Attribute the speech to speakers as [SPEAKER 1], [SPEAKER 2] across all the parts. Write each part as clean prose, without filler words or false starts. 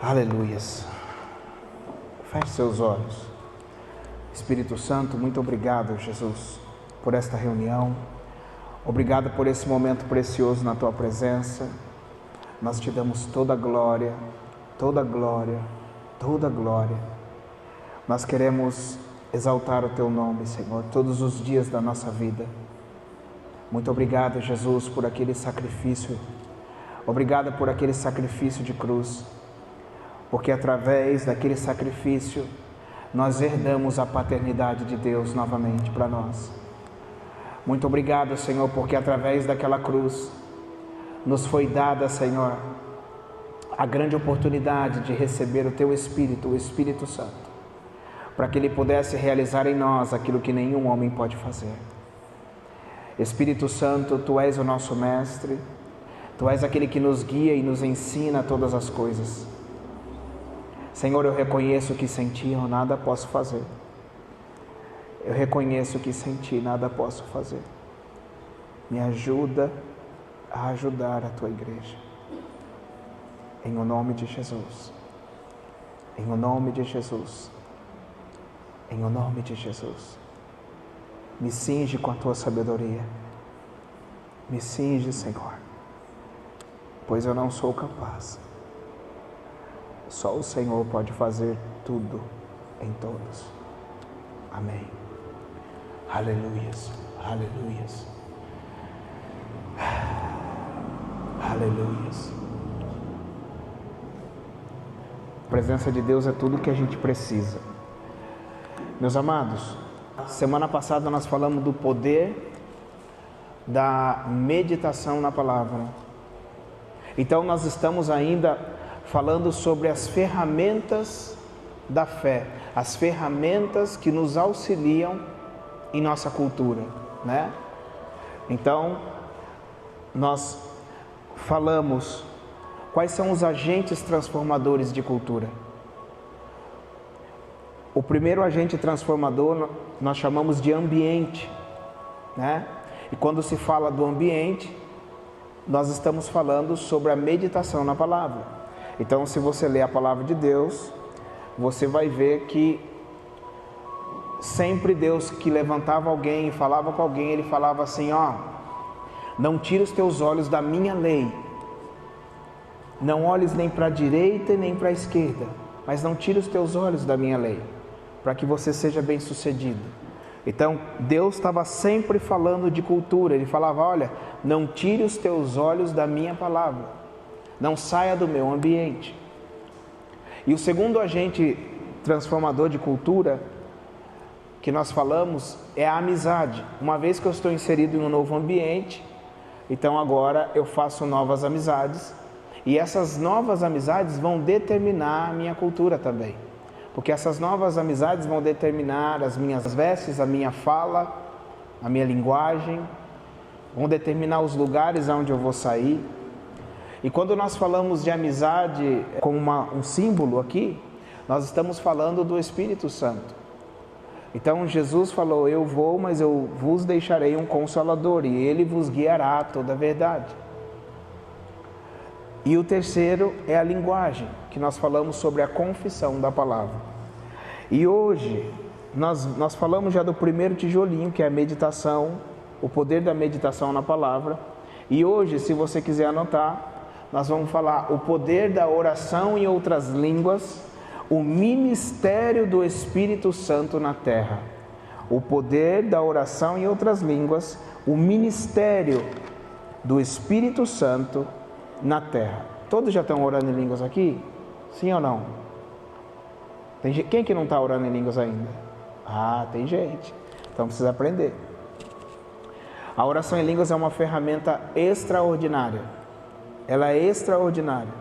[SPEAKER 1] Aleluias. Feche seus olhos. Espírito Santo, muito obrigado, Jesus, por esta reunião. Obrigado por esse momento precioso na Tua presença. Nós te damos toda a glória, toda a glória, toda a glória. Nós queremos exaltar o Teu nome, Senhor, todos os dias da nossa vida. Muito obrigado, Jesus, por aquele sacrifício. Obrigado por aquele sacrifício de cruz. Porque através daquele sacrifício, nós herdamos a paternidade de Deus novamente para nós. Muito obrigado, Senhor, porque através daquela cruz, nos foi dada, Senhor, a grande oportunidade de receber o Teu Espírito, o Espírito Santo, para que Ele pudesse realizar em nós aquilo que nenhum homem pode fazer. Espírito Santo, Tu és o nosso mestre, Tu és aquele que nos guia e nos ensina todas as coisas. Senhor, eu reconheço que sem Ti eu nada posso fazer. Eu reconheço que sem Ti nada posso fazer. Me ajuda a ajudar a Tua igreja. Em o nome de Jesus. Em o nome de Jesus. Em o nome de Jesus. Me cinge com a Tua sabedoria. Me cinge, Senhor. Pois eu não sou capaz. Só o Senhor pode fazer tudo em todos. Amém. Aleluias, aleluias. Aleluias. A presença de Deus é tudo que a gente precisa. Meus amados, semana passada nós falamos do poder da meditação na palavra. Então nós estamos ainda falando sobre as ferramentas da fé, as ferramentas que nos auxiliam em nossa cultura, né? Então, nós falamos quais são os agentes transformadores de cultura. O primeiro agente transformador nós chamamos de ambiente, né? E quando se fala do ambiente, nós estamos falando sobre a meditação na palavra. Então, se você ler a palavra de Deus, você vai ver que sempre Deus que levantava alguém e falava com alguém, Ele falava assim, não tira os teus olhos da minha lei, não olhes nem para a direita e nem para a esquerda, mas não tira os teus olhos da minha lei, para que você seja bem sucedido. Então, Deus estava sempre falando de cultura, Ele falava, olha, não tire os teus olhos da minha palavra. Não saia do meu ambiente. E o segundo agente transformador de cultura que nós falamos é a amizade. Uma vez que eu estou inserido em um novo ambiente, então agora eu faço novas amizades. E essas novas amizades vão determinar a minha cultura também. Porque essas novas amizades vão determinar as minhas vestes, a minha fala, a minha linguagem, vão determinar os lugares onde eu vou sair. E quando nós falamos de amizade como um símbolo aqui, nós estamos falando do Espírito Santo. Então Jesus falou, eu vou, mas eu vos deixarei um Consolador, e Ele vos guiará a toda a verdade. E o terceiro é a linguagem, que nós falamos sobre a confissão da palavra. E hoje, nós falamos já do primeiro tijolinho, que é a meditação, o poder da meditação na palavra. E hoje, se você quiser anotar, nós vamos falar o poder da oração em outras línguas, o ministério do Espírito Santo na terra. O poder da oração em outras línguas, o ministério do Espírito Santo na terra. Todos já estão orando em línguas aqui? Sim ou não? Quem que não está orando em línguas ainda? Tem gente. Então precisa aprender. A oração em línguas é uma ferramenta extraordinária. Ela é extraordinária.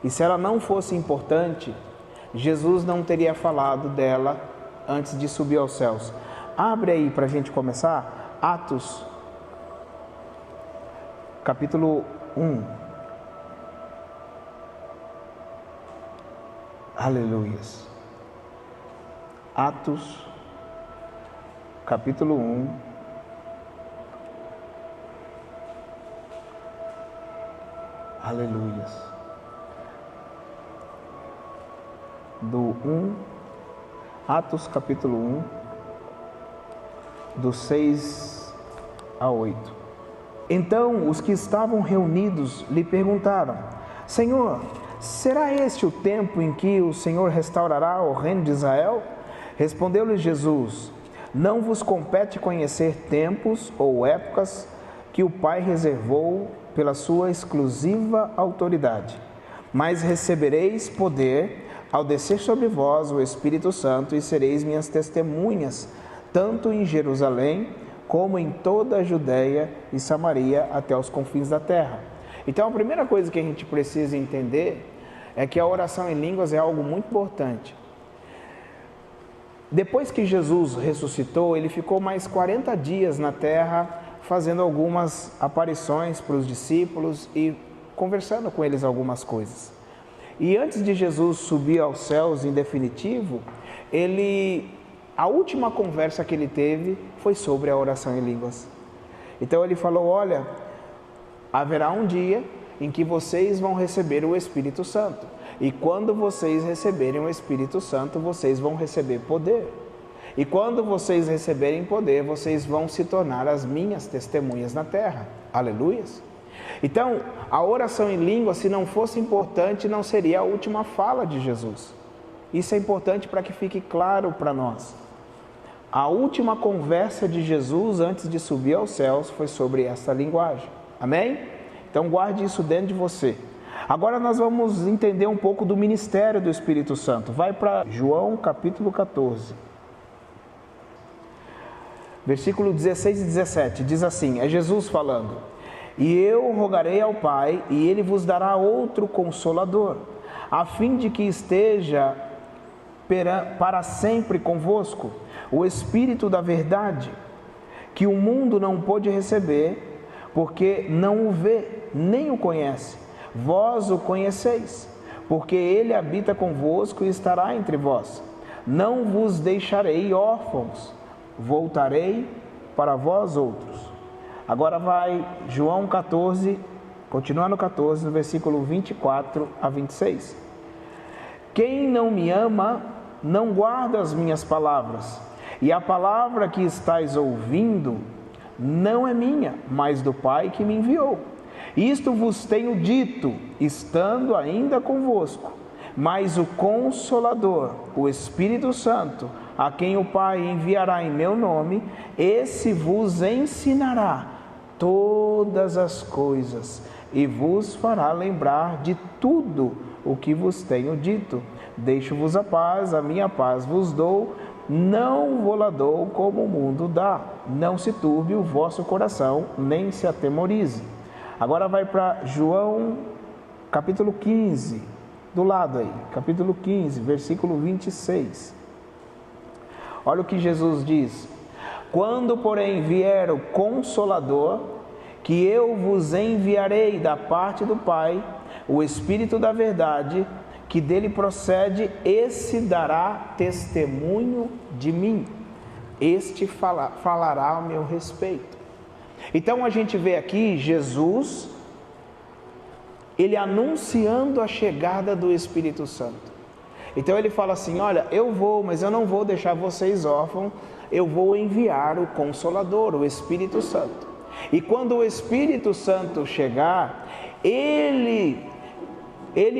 [SPEAKER 1] E se ela não fosse importante, Jesus não teria falado dela antes de subir aos céus. Abre aí para a gente começar, Atos, capítulo 1. Aleluias. Atos, capítulo 1. Aleluias. do 1, Atos capítulo 1, do 6 a 8. Então os que estavam reunidos lhe perguntaram: Senhor, será este o tempo em que o Senhor restaurará o reino de Israel? Respondeu-lhes Jesus: Não vos compete conhecer tempos ou épocas que o Pai reservou pela sua exclusiva autoridade, mas recebereis poder ao descer sobre vós o Espírito Santo e sereis minhas testemunhas, tanto em Jerusalém como em toda a Judéia e Samaria até os confins da terra. Então a primeira coisa que a gente precisa entender é que a oração em línguas é algo muito importante. Depois que Jesus ressuscitou, ele ficou mais 40 dias na terra fazendo algumas aparições para os discípulos e conversando com eles algumas coisas. E antes de Jesus subir aos céus em definitivo, a última conversa que ele teve foi sobre a oração em línguas. Então ele falou: olha, haverá um dia em que vocês vão receber o Espírito Santo. E quando vocês receberem o Espírito Santo, vocês vão receber poder. E quando vocês receberem poder, vocês vão se tornar as minhas testemunhas na terra. Aleluias! Então, a oração em língua, se não fosse importante, não seria a última fala de Jesus. Isso é importante para que fique claro para nós. A última conversa de Jesus antes de subir aos céus foi sobre essa linguagem. Amém? Então guarde isso dentro de você. Agora nós vamos entender um pouco do ministério do Espírito Santo. Vai para João capítulo 14. Versículo 16 e 17, diz assim, é Jesus falando: E eu rogarei ao Pai, e Ele vos dará outro Consolador, a fim de que esteja para sempre convosco, o Espírito da verdade, que o mundo não pôde receber, porque não o vê, nem o conhece. Vós o conheceis, porque Ele habita convosco e estará entre vós. Não vos deixarei órfãos, voltarei para vós outros. Agora vai João 14, continua no 14, no versículo 24 a 26. Quem não me ama, não guarda as minhas palavras, e a palavra que estáis ouvindo não é minha, mas do Pai que me enviou. Isto vos tenho dito, estando ainda convosco, mas o Consolador, o Espírito Santo, a quem o Pai enviará em meu nome, esse vos ensinará todas as coisas e vos fará lembrar de tudo o que vos tenho dito. Deixo-vos a paz, a minha paz vos dou, não vou-la dou como o mundo dá. Não se turbe o vosso coração, nem se atemorize. Agora vai para João capítulo 15, do lado aí, capítulo 15, versículo 26. Olha o que Jesus diz: Quando, porém, vier o Consolador, que eu vos enviarei da parte do Pai, o Espírito da verdade, que dele procede, esse dará testemunho de mim. Este falará ao meu respeito. Então a gente vê aqui Jesus, ele anunciando a chegada do Espírito Santo. Então ele fala assim: olha, eu vou, mas eu não vou deixar vocês órfãos, eu vou enviar o Consolador, o Espírito Santo. E quando o Espírito Santo chegar, ele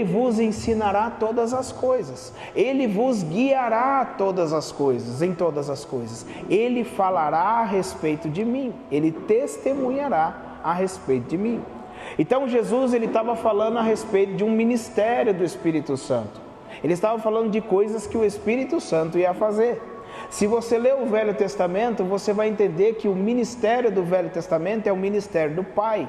[SPEAKER 1] vos ensinará todas as coisas, ele vos guiará todas as coisas, em todas as coisas, ele falará a respeito de mim, ele testemunhará a respeito de mim. Então Jesus, ele estava falando a respeito de um ministério do Espírito Santo, ele estava falando de coisas que o Espírito Santo ia fazer. Se você ler o Velho Testamento, você vai entender que o ministério do Velho Testamento é o ministério do Pai.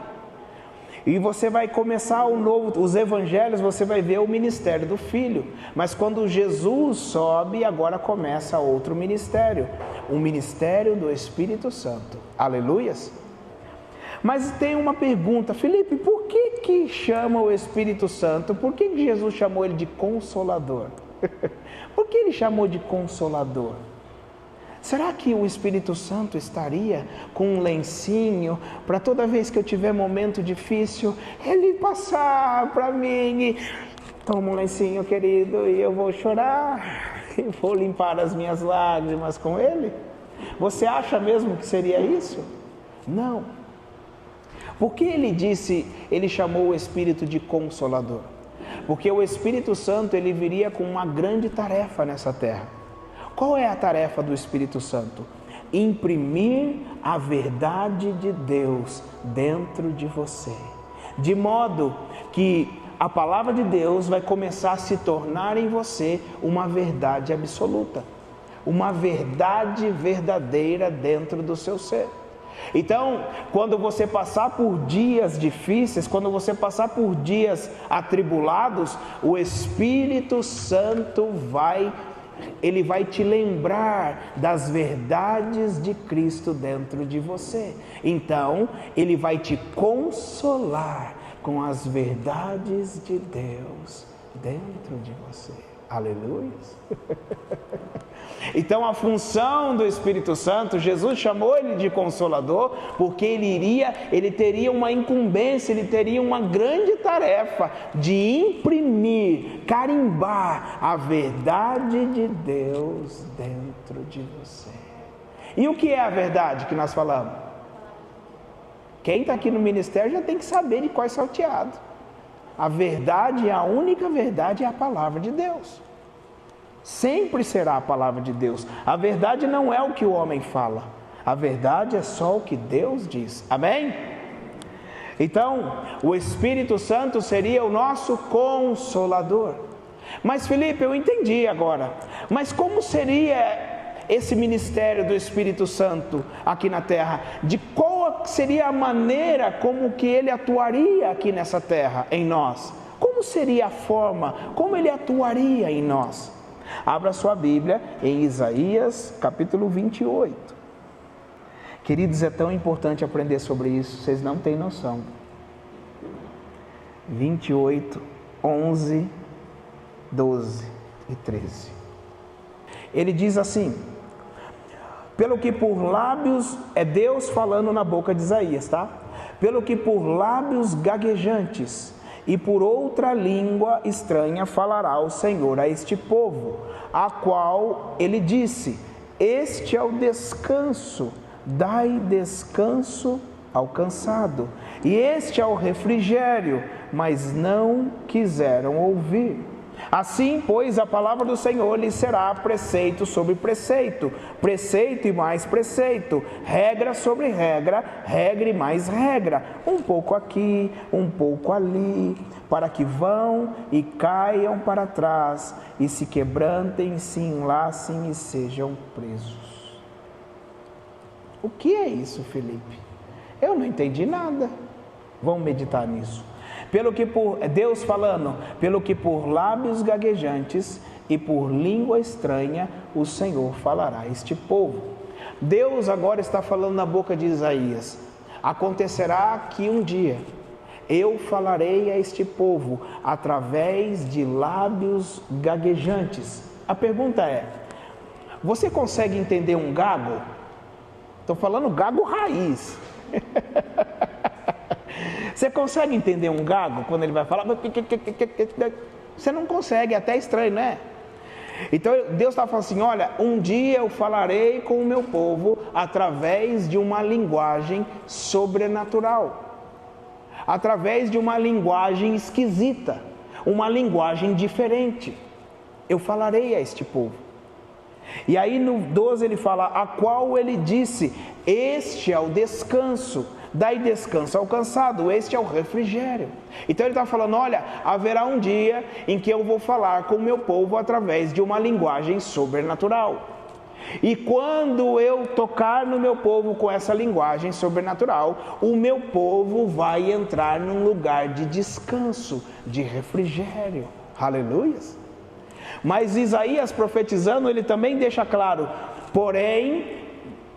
[SPEAKER 1] E você vai começar os evangelhos, você vai ver o ministério do Filho. Mas quando Jesus sobe, agora começa outro ministério, o ministério do Espírito Santo. Aleluias! Mas tem uma pergunta: Felipe, por que chama o Espírito Santo? Por que Jesus chamou ele de Consolador? Por que ele chamou de Consolador? Será que o Espírito Santo estaria com um lencinho para toda vez que eu tiver momento difícil, ele passar para mim toma um lencinho, querido, e eu vou chorar, e vou limpar as minhas lágrimas com ele? Você acha mesmo que seria isso? Não. Porque ele chamou o Espírito de Consolador? Porque o Espírito Santo, ele viria com uma grande tarefa nessa terra. Qual é a tarefa do Espírito Santo? Imprimir a verdade de Deus dentro de você, de modo que a palavra de Deus vai começar a se tornar em você uma verdade absoluta, uma verdade verdadeira dentro do seu ser. Então, quando você passar por dias difíceis, quando você passar por dias atribulados, o Espírito Santo vai te lembrar das verdades de Cristo dentro de você. Então, ele vai te consolar com as verdades de Deus dentro de você. Aleluia! Então, a função do Espírito Santo, Jesus chamou ele de Consolador, porque ele teria uma incumbência, ele teria uma grande tarefa de imprimir, carimbar a verdade de Deus dentro de você. E o que é a verdade que nós falamos? Quem está aqui no ministério já tem que saber de qual é salteado. A verdade, a única verdade é a palavra de Deus. Sempre será a palavra de Deus. A verdade não é o que o homem fala. A verdade é só o que Deus diz. Amém? Então, o Espírito Santo seria o nosso Consolador. Mas Felipe, eu entendi agora. Mas como seria esse ministério do Espírito Santo aqui na terra? De qual seria a maneira como que ele atuaria aqui nessa terra, em nós? Como seria a forma, como ele atuaria em nós? Abra sua Bíblia em Isaías capítulo 28. Queridos, é tão importante aprender sobre isso, vocês não têm noção. 28, 11, 12 e 13. Ele diz assim: pelo que por lábios, é Deus falando na boca de Isaías, tá? Pelo que por lábios gaguejantes e por outra língua estranha falará o Senhor a este povo, a qual ele disse: este é o descanso, dai descanso ao cansado, e este é o refrigério, mas não quiseram ouvir. Assim, pois, a palavra do Senhor lhes será preceito sobre preceito, preceito e mais preceito, regra sobre regra, regra e mais regra, um pouco aqui, um pouco ali, para que vão e caiam para trás, e se quebrantem, se enlacem e sejam presos. O que é isso, Felipe? Eu não entendi nada. Vamos meditar nisso. Deus falando, pelo que por lábios gaguejantes e por língua estranha o Senhor falará a este povo. Deus agora está falando na boca de Isaías: acontecerá que um dia eu falarei a este povo através de lábios gaguejantes. A pergunta é: você consegue entender um gago? Estou falando gago raiz. Você consegue entender um gago quando ele vai falar? Você não consegue, é até estranho, né? Então Deus está falando assim: olha, um dia eu falarei com o meu povo através de uma linguagem sobrenatural, através de uma linguagem esquisita, uma linguagem diferente. Eu falarei a este povo. E aí no 12 ele fala: a qual ele disse: este é o descanso, dai descanso ao cansado, este é o refrigério. Então ele está falando: olha, haverá um dia em que eu vou falar com o meu povo através de uma linguagem sobrenatural. E quando eu tocar no meu povo com essa linguagem sobrenatural, o meu povo vai entrar num lugar de descanso, de refrigério. Aleluia! Mas Isaías profetizando, ele também deixa claro: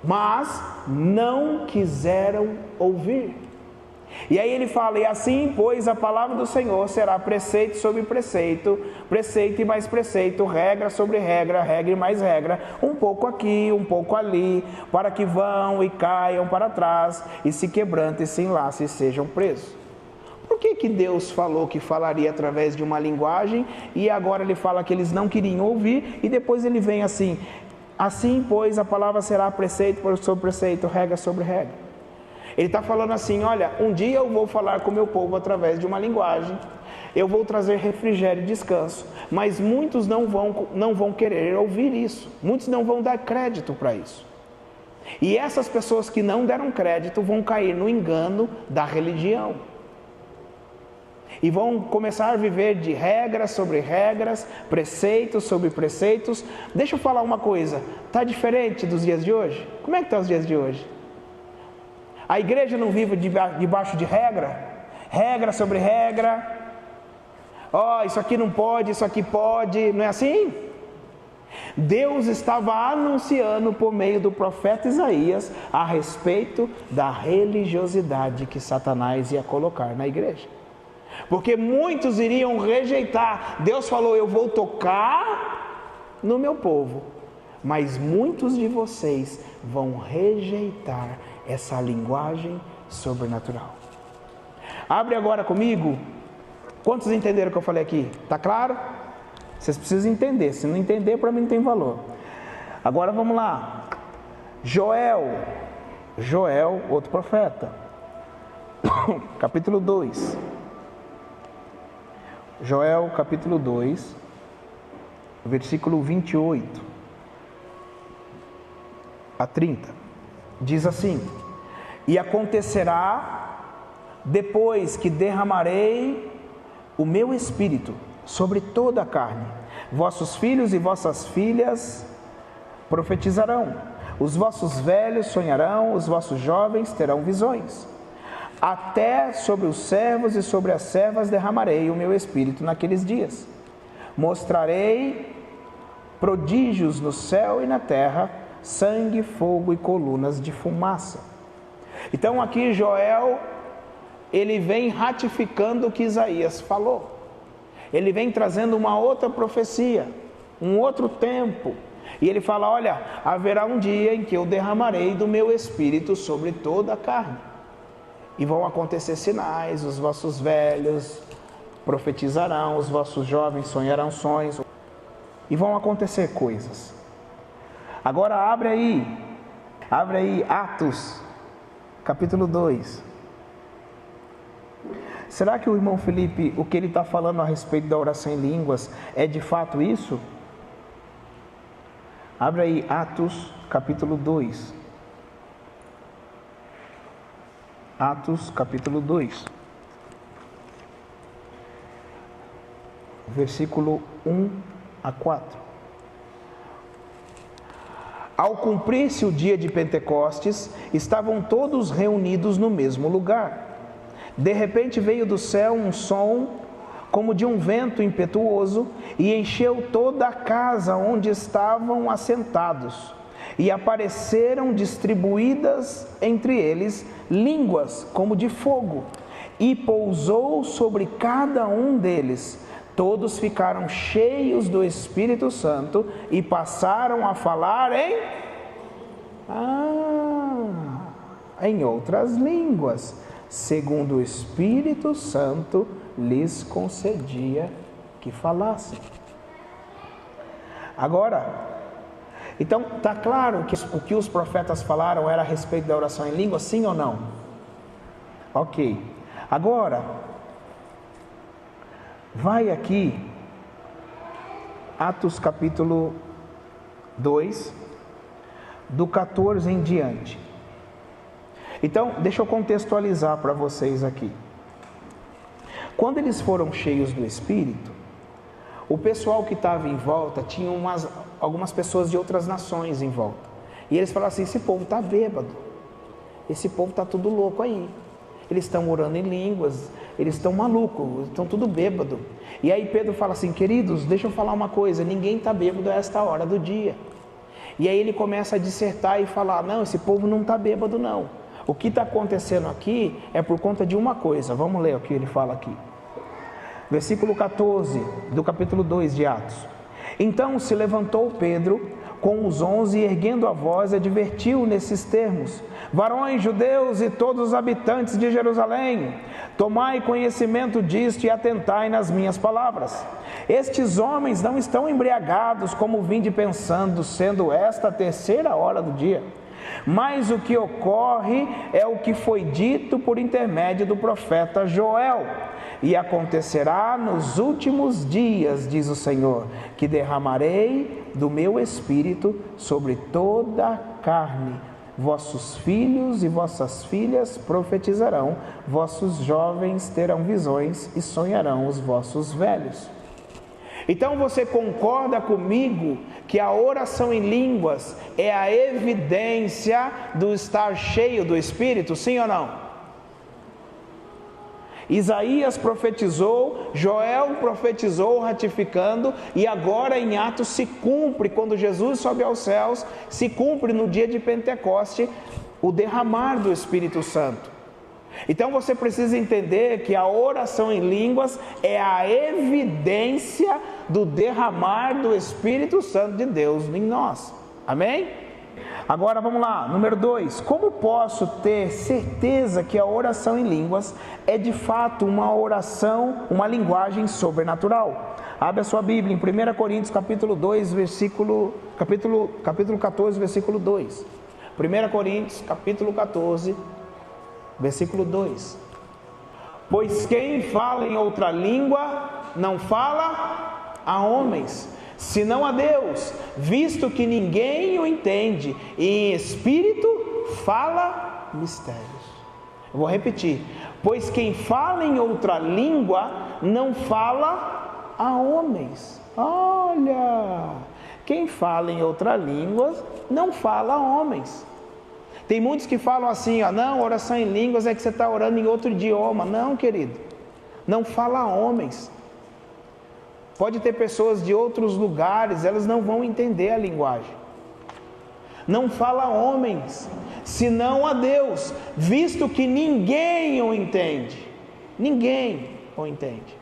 [SPEAKER 1] mas não quiseram ouvir. E aí ele fala: e assim, pois, a palavra do Senhor será preceito sobre preceito, preceito e mais preceito, regra sobre regra, regra e mais regra, um pouco aqui, um pouco ali, para que vão e caiam para trás, e se quebrantem, e se enlacem e sejam presos. Por que Deus falou que falaria através de uma linguagem e agora ele fala que eles não queriam ouvir e depois ele vem assim: assim, pois, a palavra será preceito sobre preceito, regra sobre regra. Ele está falando assim: olha, um dia eu vou falar com o meu povo através de uma linguagem, eu vou trazer refrigério e descanso, mas muitos não vão querer ouvir isso, muitos não vão dar crédito para isso. E essas pessoas que não deram crédito vão cair no engano da religião. E vão começar a viver de regras sobre regras, preceitos sobre preceitos. Deixa eu falar uma coisa, está diferente dos dias de hoje? Como é que estão os dias de hoje? A igreja não vive debaixo de regra? Regra sobre regra. Isso aqui não pode, isso aqui pode, não é assim? Deus estava anunciando por meio do profeta Isaías a respeito da religiosidade que Satanás ia colocar na igreja. Porque muitos iriam rejeitar. Deus falou: eu vou tocar no meu povo, mas muitos de vocês vão rejeitar essa linguagem sobrenatural. Abre agora comigo. Quantos entenderam o que eu falei aqui? Está claro? Vocês precisam entender. Se não entender, para mim não tem valor. Agora vamos lá. Joel, outro profeta. Capítulo 2. Joel, capítulo 2, versículo 28 a 30. Diz assim: e acontecerá depois que derramarei o meu espírito sobre toda a carne, vossos filhos e vossas filhas profetizarão, os vossos velhos sonharão, os vossos jovens terão visões. Até sobre os servos e sobre as servas derramarei o meu espírito naqueles dias. Mostrarei prodígios no céu e na terra, sangue, fogo e colunas de fumaça. Então aqui Joel, ele vem ratificando o que Isaías falou. Ele vem trazendo uma outra profecia, um outro tempo. E ele fala: olha, haverá um dia em que eu derramarei do meu espírito sobre toda a carne. E vão acontecer sinais, os vossos velhos profetizarão, os vossos jovens sonharão sonhos. E vão acontecer coisas. Agora abre aí Atos, capítulo 2. Será que o irmão Felipe, o que ele está falando a respeito da oração em línguas, é de fato isso? Abre aí Atos, capítulo 2. Atos, capítulo 2. Versículo 1 a 4. Ao cumprir-se o dia de Pentecostes, estavam todos reunidos no mesmo lugar. De repente veio do céu um som como de um vento impetuoso e encheu toda a casa onde estavam assentados. E apareceram distribuídas entre eles línguas como de fogo, e pousou sobre cada um deles. Todos ficaram cheios do Espírito Santo e passaram a falar em outras línguas, segundo o Espírito Santo lhes concedia que falassem. Agora, então está claro que o que os profetas falaram era a respeito da oração em língua, sim ou não? Ok. Agora, vai aqui, Atos capítulo 2, do 14 em diante. Então, deixa eu contextualizar para vocês aqui. Quando eles foram cheios do Espírito, o pessoal que estava em volta, tinha algumas pessoas de outras nações em volta. E eles falaram assim: esse povo está bêbado, esse povo está tudo louco aí. Eles estão orando em línguas, eles estão malucos, estão tudo bêbado. E aí Pedro fala assim: queridos, deixa eu falar uma coisa, ninguém está bêbado a esta hora do dia. E aí ele começa a dissertar e falar: não, esse povo não está bêbado não. O que está acontecendo aqui é por conta de uma coisa. Vamos ler o que ele fala aqui. Versículo 14 do capítulo 2 de Atos. Então se levantou Pedro com os 11 e erguendo a voz advertiu nesses termos: varões judeus e todos os habitantes de Jerusalém, tomai conhecimento disto e atentai nas minhas palavras. Estes homens não estão embriagados como vinde pensando, sendo esta a 3ª hora do dia. Mas o que ocorre é o que foi dito por intermédio do profeta Joel. E acontecerá nos últimos dias, diz o Senhor, que derramarei do meu espírito sobre toda a carne. Vossos filhos e vossas filhas profetizarão, vossos jovens terão visões e sonharão os vossos velhos. Então você concorda comigo que a oração em línguas é a evidência do estar cheio do Espírito, sim ou não? Isaías profetizou, Joel profetizou, ratificando, e agora em Atos se cumpre, quando Jesus sobe aos céus, se cumpre no dia de Pentecoste, o derramar do Espírito Santo. Então você precisa entender que a oração em línguas é a evidência do derramar do Espírito Santo de Deus em nós. Amém? Agora vamos lá, número 2. Como posso ter certeza que a oração em línguas é de fato uma oração, uma linguagem sobrenatural? Abre a sua Bíblia em 1 Coríntios capítulo 14, versículo 2. 1 Coríntios capítulo 14, versículo 2: pois quem fala em outra língua não fala a homens, senão a Deus, visto que ninguém o entende, e em espírito fala mistérios. Eu vou repetir: pois quem fala em outra língua não fala a homens. Olha, quem fala em outra língua não fala a homens. Tem muitos que falam assim, ó, não, oração em línguas é que você está orando em outro idioma. Não, querido, não fala a homens. Pode ter pessoas de outros lugares, elas não vão entender a linguagem. Não fala a homens, senão a Deus, visto que ninguém o entende. Ninguém o entende.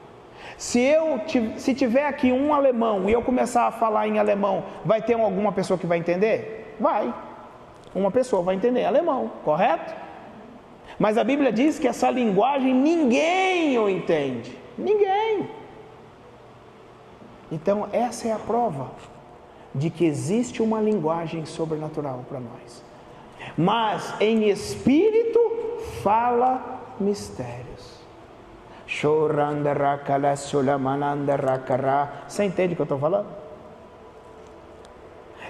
[SPEAKER 1] Se tiver aqui um alemão e eu começar a falar em alemão, vai ter alguma pessoa que vai entender? Vai. Uma pessoa vai entender alemão, correto? Mas a Bíblia diz que essa linguagem ninguém o entende. Ninguém. Então essa é a prova de que existe uma linguagem sobrenatural para nós. Mas em espírito fala mistérios. Você entende o que eu estou falando?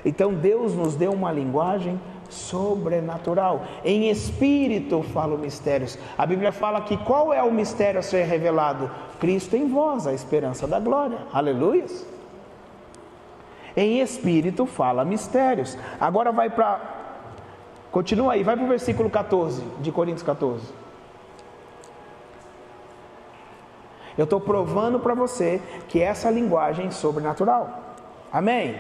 [SPEAKER 1] Então Deus nos deu uma linguagem sobrenatural. Em espírito fala mistérios. A Bíblia fala que qual é o mistério a ser revelado? Cristo em vós, a esperança da glória. Aleluias. Em espírito fala mistérios. Agora vai para... Continua aí, vai para o versículo 14 de Coríntios 14. Eu estou provando para você que essa linguagem é sobrenatural. Amém?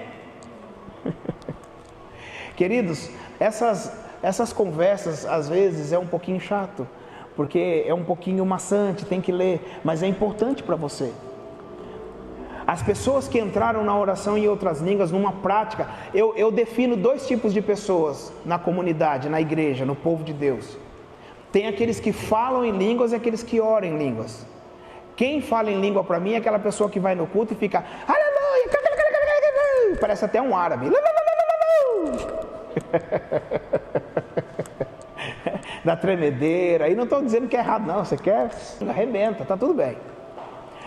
[SPEAKER 1] Queridos, essas conversas às vezes é um pouquinho chato, porque é um pouquinho maçante, tem que ler, mas é importante para você. As pessoas que entraram na oração em outras línguas, numa prática, eu defino 2 tipos de pessoas na comunidade, na igreja, no povo de Deus. Tem aqueles que falam em línguas e aqueles que oram em línguas. Quem fala em língua para mim é aquela pessoa que vai no culto e fica aleluia, parece até um árabe. Da tremedeira. E não estou dizendo que é errado, não. Você quer, arrebenta, tá tudo bem.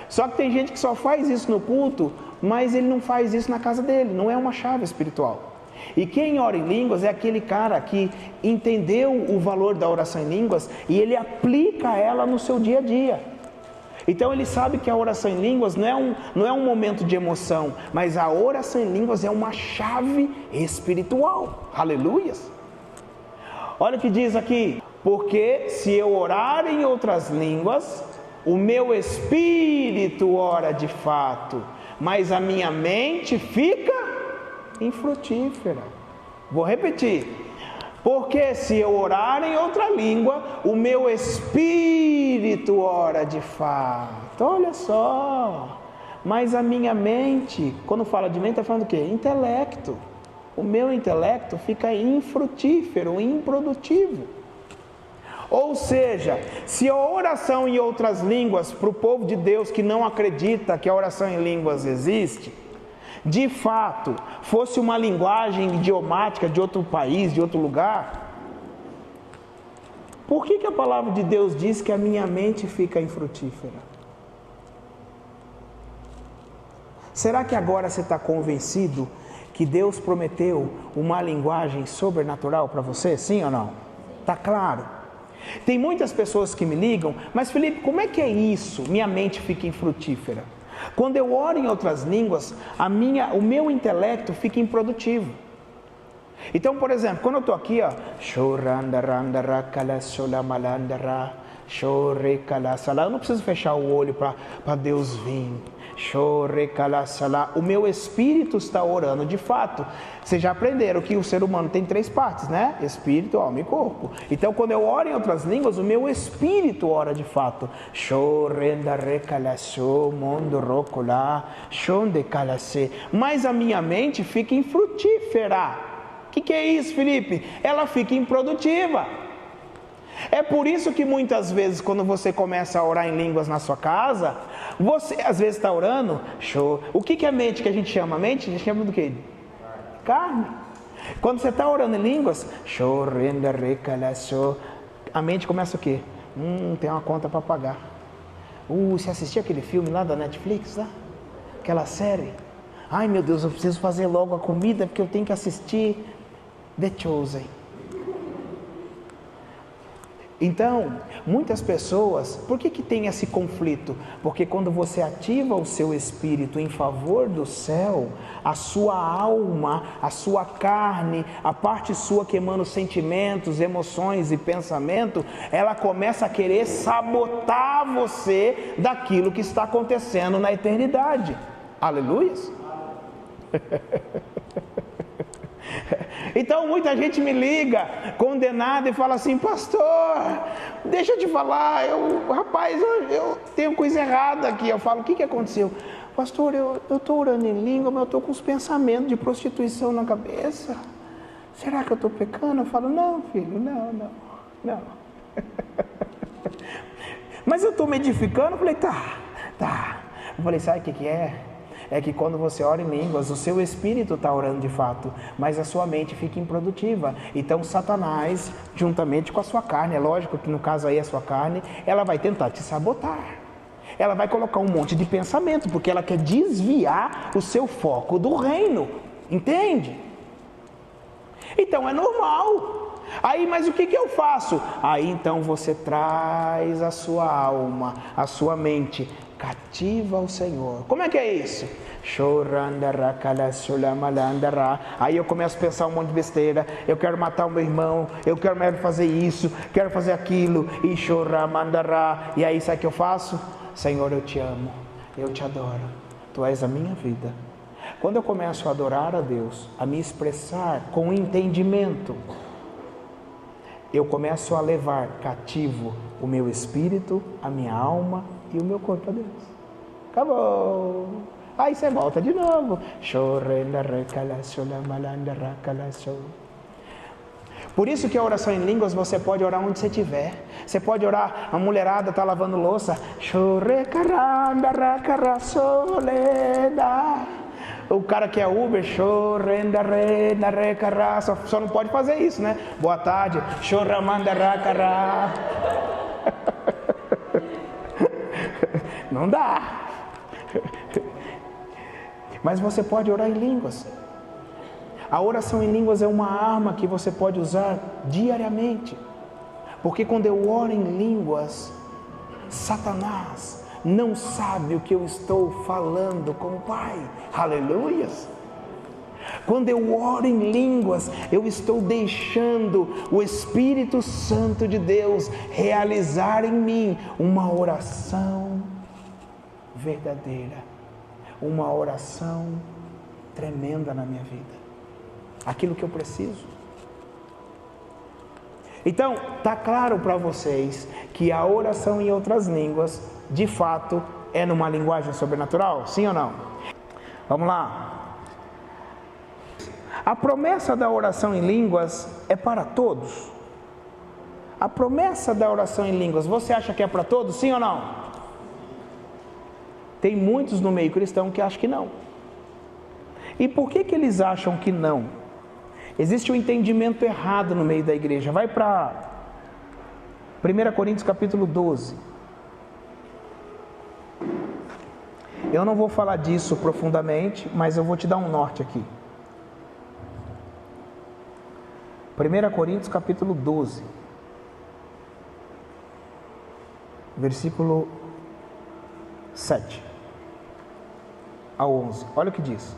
[SPEAKER 1] Só que tem gente que só faz isso no culto, mas ele não faz isso na casa dele. Não é uma chave espiritual. E quem ora em línguas é aquele cara que entendeu o valor da oração em línguas e ele aplica ela no seu dia a dia. Então ele sabe que a oração em línguas não é um momento de emoção, mas a oração em línguas é uma chave espiritual. Aleluias! Olha o que diz aqui: porque se eu orar em outras línguas, o meu espírito ora de fato, mas a minha mente fica infrutífera. Vou repetir: porque se eu orar em outra língua, o meu espírito ora de fato. Olha só. Mas a minha mente, quando fala de mente, está falando o quê? Intelecto. o meu intelecto fica infrutífero, improdutivo. Ou seja, se a oração em outras línguas, para o povo de Deus que não acredita que a oração em línguas existe, de fato, fosse uma linguagem idiomática de outro país, de outro lugar, por que a palavra de Deus diz que a minha mente fica infrutífera? Será que agora você está convencido que Deus prometeu uma linguagem sobrenatural para você? Sim ou não? Está claro? Tem muitas pessoas que me ligam, mas Felipe, como é que é isso? Minha mente fica infrutífera. Quando eu oro em outras línguas, o meu intelecto fica improdutivo. Então, por exemplo, quando eu estou aqui, ó, eu não preciso fechar o olho para Deus vir. O meu espírito está orando. De fato, vocês já aprenderam que o ser humano tem 3 partes, né? Espírito, alma e corpo. Então, quando eu oro em outras línguas, o meu espírito ora de fato. Mas a minha mente fica infrutífera. O que é isso, Felipe? Ela fica improdutiva. É por isso que muitas vezes quando você começa a orar em línguas na sua casa, você às vezes está orando, o que é mente que a gente chama? Mente? A gente chama do quê? Carne. Quando você está orando em línguas, a mente começa o quê? Tem uma conta para pagar. Você assistiu aquele filme lá da Netflix, lá? Aquela série? Ai meu Deus, eu preciso fazer logo a comida porque eu tenho que assistir The Chosen. Então, muitas pessoas, por que tem esse conflito? Porque quando você ativa o seu espírito em favor do céu, a sua alma, a sua carne, a parte sua que emana os sentimentos, emoções e pensamento, ela começa a querer sabotar você daquilo que está acontecendo na eternidade. Aleluia! Então muita gente me liga condenada e fala assim: pastor, deixa eu te falar, eu tenho coisa errada aqui. Eu falo: o que aconteceu? Pastor, eu estou orando em língua, mas eu estou com os pensamentos de prostituição na cabeça. Será que eu estou pecando? Eu falo: não, filho, não. Mas eu estou me edificando. Eu falei: tá. Eu falei: sabe o que é? É que quando você ora em línguas, o seu espírito está orando de fato, mas a sua mente fica improdutiva. Então Satanás, juntamente com a sua carne, é lógico que no caso aí a sua carne, ela vai tentar te sabotar. Ela vai colocar um monte de pensamento, porque ela quer desviar o seu foco do reino. Entende? Então é normal. Aí, mas o que eu faço? Aí então você traz a sua alma, a sua mente cativa ao Senhor. Como é que é isso? Aí eu começo a pensar um monte de besteira. Eu quero matar o meu irmão, eu quero fazer isso, quero fazer aquilo. E aí sabe o que eu faço? Senhor, eu te amo, eu te adoro, Tu és a minha vida. Quando eu começo a adorar a Deus, a me expressar com entendimento, eu começo a levar cativo o meu espírito, a minha alma e o meu corpo a Deus. Acabou. Aí você volta de novo. Por isso que a oração em línguas você pode orar onde você estiver. Você pode orar, a mulherada está lavando louça. O cara que é Uber, só não pode fazer isso, né? Boa tarde. Não dá. Mas você pode orar em línguas. A oração em línguas é uma arma que você pode usar diariamente. Porque quando eu oro em línguas, Satanás não sabe o que eu estou falando com o Pai. Aleluias! Quando eu oro em línguas, eu estou deixando o Espírito Santo de Deus realizar em mim uma oração verdadeira, uma oração tremenda na minha vida, aquilo que eu preciso. Então, está claro para vocês que a oração em outras línguas, de fato, é numa linguagem sobrenatural? Sim ou não? Vamos lá. A promessa da oração em línguas é para todos? A promessa da oração em línguas, você acha que é para todos, sim ou não? Tem muitos no meio cristão que acham que não. E por que eles acham que não? Existe um entendimento errado no meio da igreja. Vai para 1 Coríntios capítulo 12. Eu não vou falar disso profundamente, mas eu vou te dar um norte aqui. 1 Coríntios capítulo 12, versículo 7 ao 11. Olha o que diz.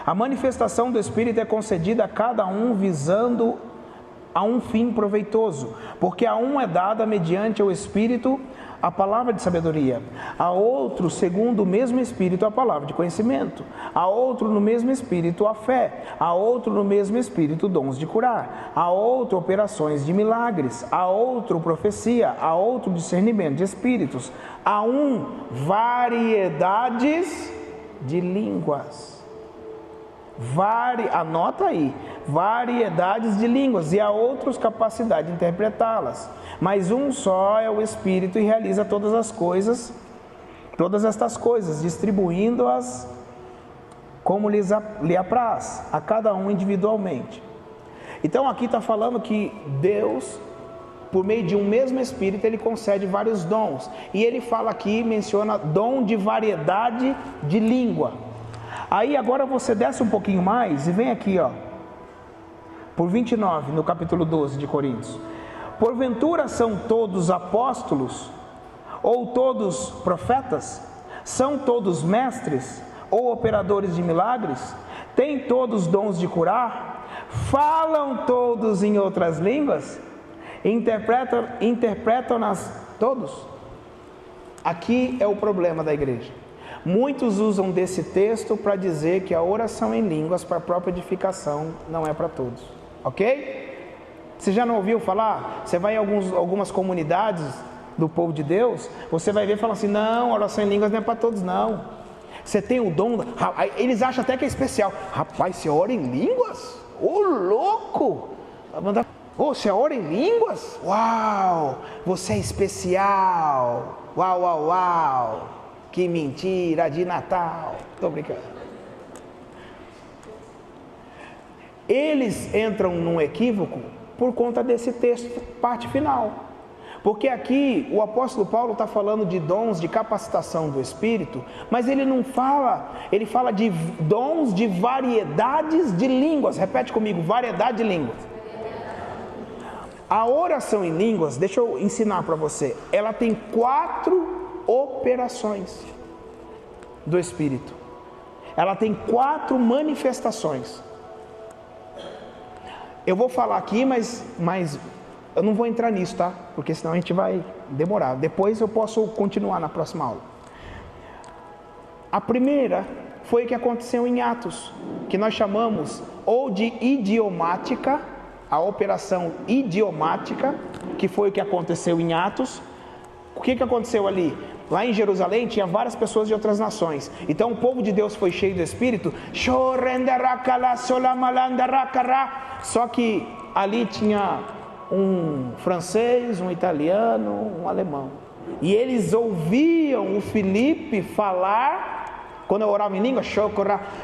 [SPEAKER 1] A manifestação do Espírito é concedida a cada um visando a um fim proveitoso, porque a um é dada mediante o Espírito a palavra de sabedoria, a outro, segundo o mesmo Espírito, a palavra de conhecimento, a outro no mesmo Espírito a fé, a outro no mesmo Espírito dons de curar, a outro operações de milagres, a outro profecia, a outro discernimento de espíritos, a um variedades de línguas. Anota aí, variedades de línguas, e a outros capacidade de interpretá-las, mas um só é o Espírito e realiza todas estas coisas, distribuindo-as como lhe apraz, a cada um individualmente. Então aqui está falando que Deus, por meio de um mesmo Espírito, Ele concede vários dons, e Ele fala aqui, menciona dom de variedade de língua. Aí agora você desce um pouquinho mais e vem aqui, ó, por 29, no capítulo 12 de Coríntios. Porventura são todos apóstolos? Ou todos profetas? São todos mestres? Ou operadores de milagres? Têm todos dons de curar? Falam todos em outras línguas? Interpretam-nas todos? Aqui é o problema da igreja. Muitos usam desse texto para dizer que a oração em línguas para a própria edificação não é para todos, ok? Você já não ouviu falar? Você vai em algumas comunidades do povo de Deus, você vai ver e fala assim, não, a oração em línguas não é para todos não. Você tem o dom, eles acham até que é especial. Rapaz, você ora em línguas? Ô louco! Você ora em línguas? Uau! Você é especial! Uau, uau, uau! Que mentira de Natal! Estou brincando. Eles entram num equívoco por conta desse texto, parte final. Porque aqui o apóstolo Paulo está falando de dons de capacitação do Espírito, mas ele não fala, ele fala de dons de variedades de línguas. Repete comigo, variedade de línguas. A oração em línguas, deixa eu ensinar para você, ela tem 4 operações do Espírito. Ela tem 4 manifestações. Eu vou falar aqui, mas eu não vou entrar nisso, tá? Porque senão a gente vai demorar. Depois eu posso continuar na próxima aula. A primeira foi o que aconteceu em Atos, que nós chamamos ou de idiomática, a operação idiomática, que foi o que aconteceu em Atos. O que aconteceu ali? Lá em Jerusalém tinha várias pessoas de outras nações. Então o povo de Deus foi cheio do Espírito. Só que ali tinha um francês, um italiano, um alemão. E eles ouviam o Filipe falar, quando eu orava em língua,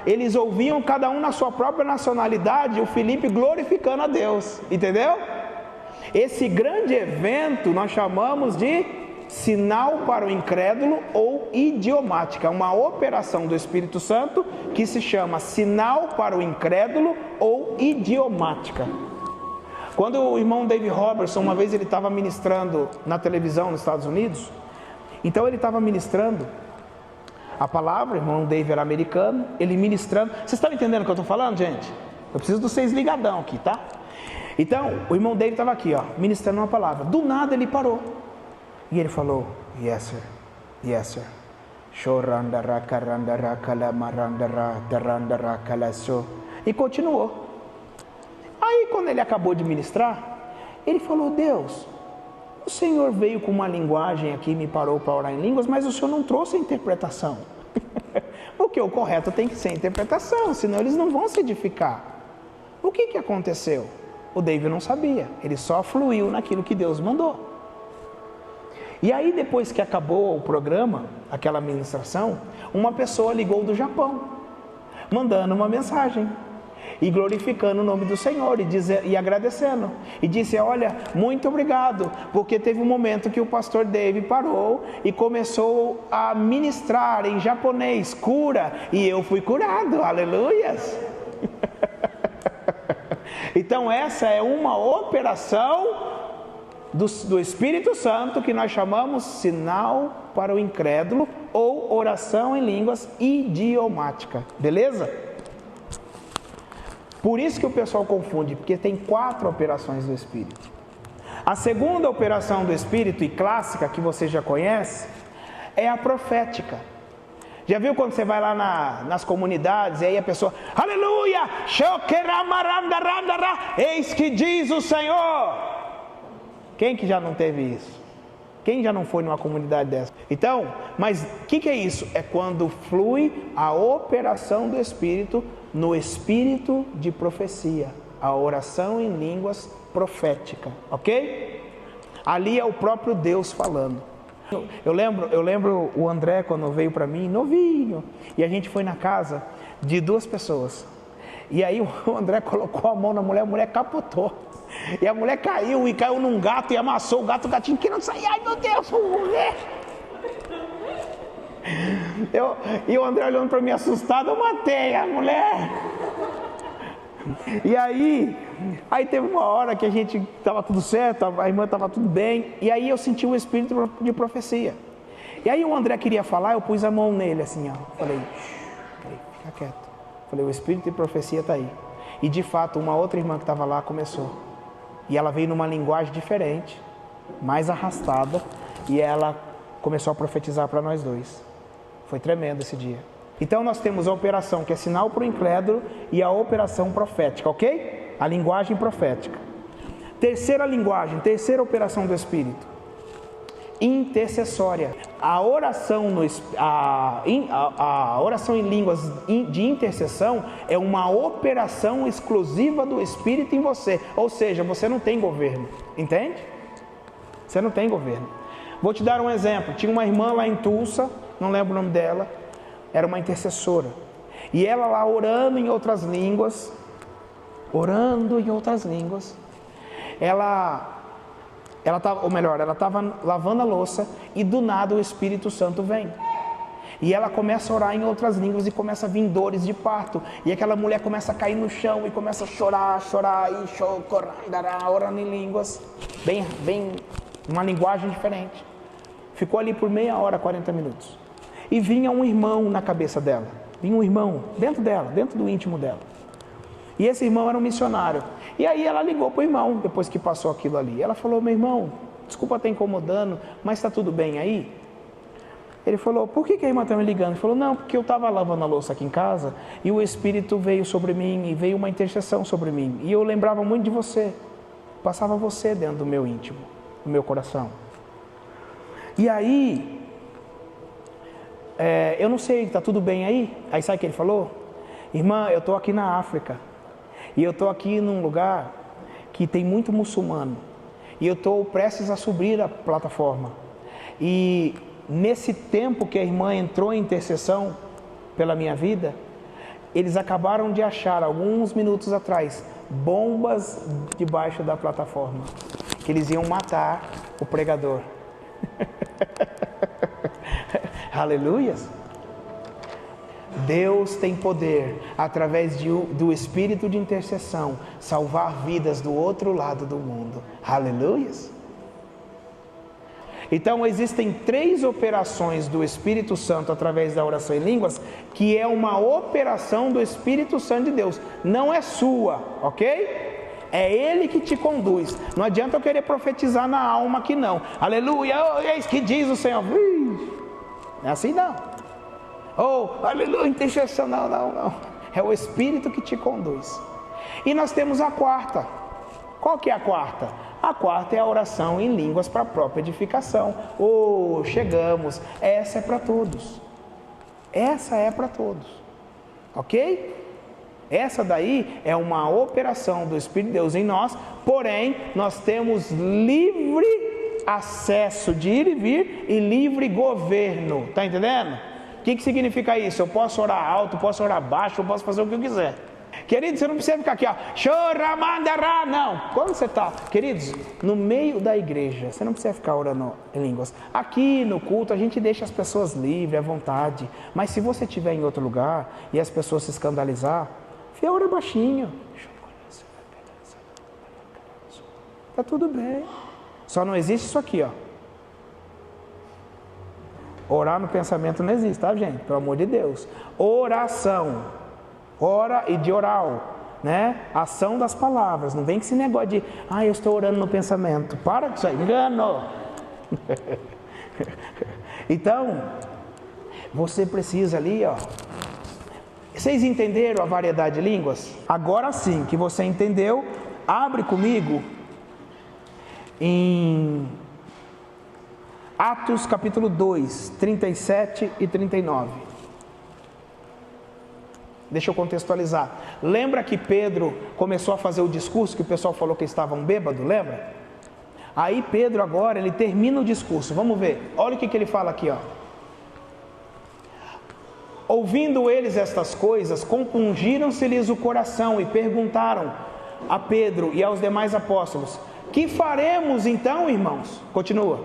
[SPEAKER 1] eles ouviam cada um na sua própria nacionalidade, o Filipe glorificando a Deus. Entendeu? Esse grande evento nós chamamos de sinal para o incrédulo ou idiomática, uma operação do Espírito Santo que se chama sinal para o incrédulo ou idiomática. Quando o irmão David Robertson, uma vez ele estava ministrando na televisão nos Estados Unidos, então ele estava ministrando a palavra, o irmão David era americano, ele ministrando, vocês estão entendendo o que eu estou falando, gente? Eu preciso de vocês ligadão aqui, tá? Então, o irmão David estava aqui, ó, ministrando uma palavra, do nada ele parou. E ele falou, yes sir, yes sir. E continuou. Aí quando ele acabou de ministrar, ele falou, Deus, o Senhor veio com uma linguagem aqui, me parou para orar em línguas, mas o Senhor não trouxe a interpretação. Porque o correto tem que ser a interpretação, senão eles não vão se edificar. O que aconteceu? O David não sabia, ele só fluiu naquilo que Deus mandou. E aí, depois que acabou o programa, aquela ministração, uma pessoa ligou do Japão, mandando uma mensagem e glorificando o nome do Senhor e agradecendo, e disse: olha, muito obrigado, porque teve um momento que o pastor David parou e começou a ministrar em japonês, cura, e eu fui curado, aleluias. Então essa é uma operação do Espírito Santo que nós chamamos sinal para o incrédulo, ou oração em línguas idiomática, beleza? Por isso que o pessoal confunde, porque tem 4 operações do Espírito. A segunda operação do Espírito, e clássica, que você já conhece, é a profética. Já viu quando você vai lá nas comunidades e aí a pessoa, aleluia, eis que diz o Senhor. Quem que já não teve isso? Quem já não foi numa comunidade dessa? Então, mas o que é isso? É quando flui a operação do Espírito no espírito de profecia, a oração em línguas profética, ok? Ali é o próprio Deus falando. Eu lembro o André quando veio para mim, novinho, e a gente foi na casa de 2 pessoas. E aí o André colocou a mão na mulher, a mulher capotou. E a mulher caiu num gato e amassou o gato, o gatinho querendo sair. Ai meu Deus, vou morrer. E o André olhando para mim assustado, eu matei a mulher. E aí teve uma hora que a gente estava tudo certo, a irmã estava tudo bem. E aí eu senti o espírito de profecia. E aí o André queria falar, eu pus a mão nele assim, ó. Falei, fica quieto. Falei, o espírito de profecia está aí. E de fato, uma outra irmã que estava lá começou. E ela veio numa linguagem diferente, mais arrastada, e ela começou a profetizar para nós 2. Foi tremendo esse dia. Então nós temos a operação que é sinal para o incrédulo e a operação profética, ok? A linguagem profética. Terceira operação do Espírito, intercessória. A oração em línguas de intercessão é uma operação exclusiva do Espírito em você. Ou seja, você não tem governo, entende? Você não tem governo. Vou te dar um exemplo. Tinha uma irmã lá em Tulsa, não lembro o nome dela, era uma intercessora. E ela lá orando em outras línguas, ela estava lavando a louça e do nada o Espírito Santo vem. E ela começa a orar em outras línguas e começa a vir dores de parto. E aquela mulher começa a cair no chão e começa a chorar e orando em línguas, bem, uma linguagem diferente. Ficou ali por meia hora, 40 minutos. E vinha um irmão na cabeça dela. Vinha um irmão dentro dela, dentro do íntimo dela. E esse irmão era um missionário. E aí ela ligou para o irmão, depois que passou aquilo ali. Ela falou, meu irmão, desculpa estar incomodando, mas está tudo bem aí? Ele falou, por que a irmã está me ligando? Ele falou, não, porque eu estava lavando a louça aqui em casa e o Espírito veio sobre mim e veio uma intercessão sobre mim. E eu lembrava muito de você. Passava você dentro do meu íntimo, do meu coração. E aí, eu não sei, está tudo bem aí? Aí sabe o que ele falou? Irmã, eu estou aqui na África. E eu estou aqui num lugar que tem muito muçulmano. E eu estou prestes a subir a plataforma. E nesse tempo que a irmã entrou em intercessão pela minha vida, eles acabaram de achar, alguns minutos atrás, bombas debaixo da plataforma. Que eles iam matar o pregador. Aleluias! Deus tem poder, através do espírito de intercessão, salvar vidas do outro lado do mundo. Aleluias! Então existem 3 operações do Espírito Santo através da oração em línguas, que é uma operação do Espírito Santo de Deus. Não é sua, ok? É Ele que te conduz. Não adianta eu querer profetizar na alma aqui não. Aleluia, oh, eis que diz o Senhor. Não é assim não. Oh, aleluia, intercessão, não. É o Espírito que te conduz. E nós temos a quarta. Qual que é a quarta? A quarta é a oração em línguas para a própria edificação. Oh, chegamos. Essa é para todos. Essa é para todos. Ok? Essa daí é uma operação do Espírito de Deus em nós, porém, nós temos livre acesso de ir e vir e livre governo. Está entendendo? O que significa isso? Eu posso orar alto, posso orar baixo, eu posso fazer o que eu quiser. Queridos, você não precisa ficar aqui, ó, choramandará, não. Quando você está, queridos, no meio da igreja, você não precisa ficar orando em línguas. Aqui no culto a gente deixa as pessoas livres, à vontade. Mas se você estiver em outro lugar e as pessoas se escandalizar, ora baixinho. Tá tudo bem. Só não existe isso aqui, ó. Orar no pensamento não existe, tá, gente? Pelo amor de Deus. Oração. Ora e de oral, né? Ação das palavras. Não vem com esse negócio de, eu estou orando no pensamento. Para com isso aí, engano. Então, você precisa ali, ó. Vocês entenderam a variedade de línguas? Agora sim que você entendeu, abre comigo em Atos capítulo 2, 37 e 39. Deixa eu contextualizar. Lembra que Pedro começou a fazer o discurso que o pessoal falou que estavam bêbados, lembra? Aí Pedro agora, ele termina o discurso. Vamos ver. Olha o que ele fala aqui, ó. Ouvindo eles estas coisas, compungiram-se-lhes o coração e perguntaram a Pedro e aos demais apóstolos: que faremos então, irmãos? Continua.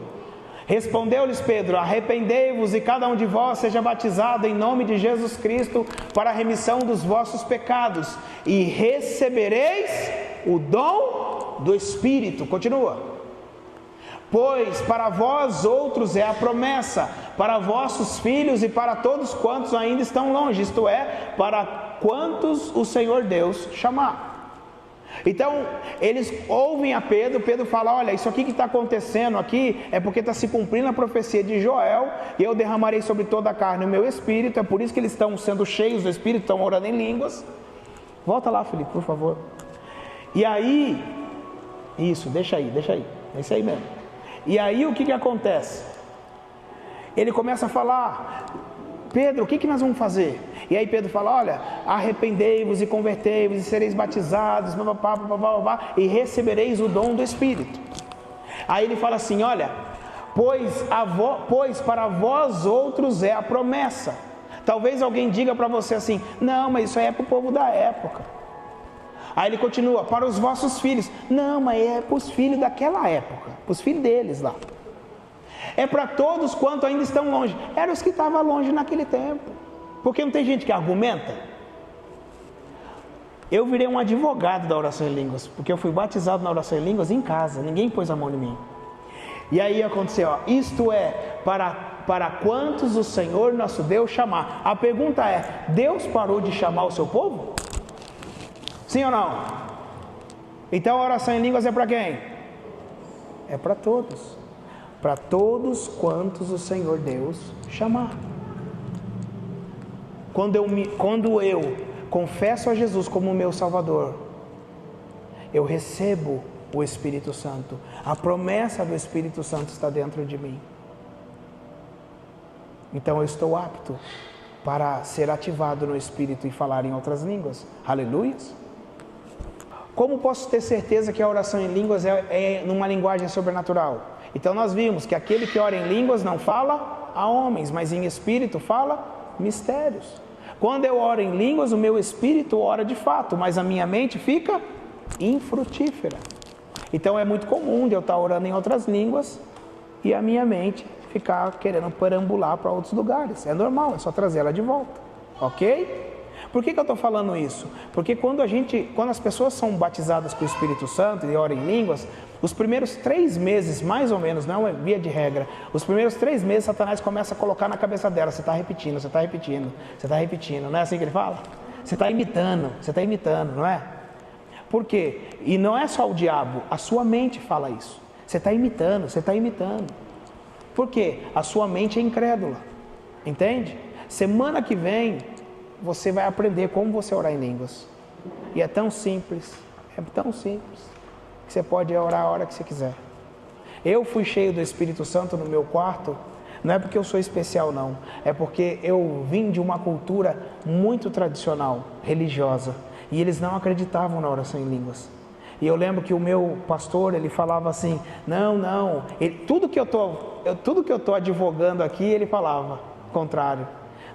[SPEAKER 1] Respondeu-lhes Pedro: arrependei-vos e cada um de vós seja batizado em nome de Jesus Cristo para a remissão dos vossos pecados e recebereis o dom do Espírito. Continua. Pois para vós outros é a promessa, para vossos filhos e para todos quantos ainda estão longe, isto é, para quantos o Senhor Deus chamar. Então, eles ouvem a Pedro, Pedro fala: olha, isso aqui que está acontecendo aqui é porque está se cumprindo a profecia de Joel, e eu derramarei sobre toda a carne o meu Espírito, é por isso que eles estão sendo cheios do Espírito, estão orando em línguas. Volta lá, Felipe, por favor. E aí, isso, deixa aí, é isso aí mesmo. E aí o que acontece? Ele começa a falar: Pedro, o que nós vamos fazer? E aí Pedro fala: olha, arrependei-vos e convertei-vos e sereis batizados, e recebereis o dom do Espírito. Aí ele fala assim: olha, pois para vós outros é a promessa. Talvez alguém diga para você assim: não, mas isso aí é para o povo da época. Aí ele continua: para os vossos filhos. Não, mas é para os filhos daquela época, para os filhos deles lá. É para todos quanto ainda estão longe. Eram os que estavam longe naquele tempo. Porque não tem gente que argumenta. Eu virei um advogado da oração em línguas, porque eu fui batizado na oração em línguas em casa, ninguém pôs a mão em mim. E aí aconteceu, ó, isto é, para quantos o Senhor nosso Deus chamar. A pergunta é: Deus parou de chamar o seu povo? Sim ou não? Então a oração em línguas é para quem? É para todos. Para todos quantos o Senhor Deus chamar. Quando eu confesso a Jesus como meu Salvador, eu recebo o Espírito Santo. A promessa do Espírito Santo está dentro de mim. Então eu estou apto para ser ativado no Espírito e falar em outras línguas. Aleluia! Como posso ter certeza que a oração em línguas é numa linguagem sobrenatural? Então nós vimos que aquele que ora em línguas não fala a homens, mas em espírito fala mistérios. Quando eu oro em línguas, o meu espírito ora de fato, mas a minha mente fica infrutífera. Então é muito comum de eu estar orando em outras línguas e a minha mente ficar querendo perambular para outros lugares. É normal, é só trazer ela de volta, ok? Por que eu estou falando isso? Porque quando as pessoas são batizadas com o Espírito Santo e oram em línguas, os primeiros 3 meses, mais ou menos, não é via de regra, os primeiros 3 meses Satanás começa a colocar na cabeça dela: você está repetindo, você está repetindo, você está repetindo, não é assim que ele fala? Você está imitando, não é? Por quê? E não é só o diabo, a sua mente fala isso. Você está imitando. Por quê? A sua mente é incrédula, entende? Semana que vem você vai aprender como você orar em línguas. E é tão simples, que você pode orar a hora que você quiser. Eu fui cheio do Espírito Santo no meu quarto, não é porque eu sou especial não, é porque eu vim de uma cultura muito tradicional, religiosa. e eles não acreditavam na oração em línguas. E eu lembro que o meu pastor, ele falava assim, não, tudo que eu estou advogando aqui, ele falava contrário.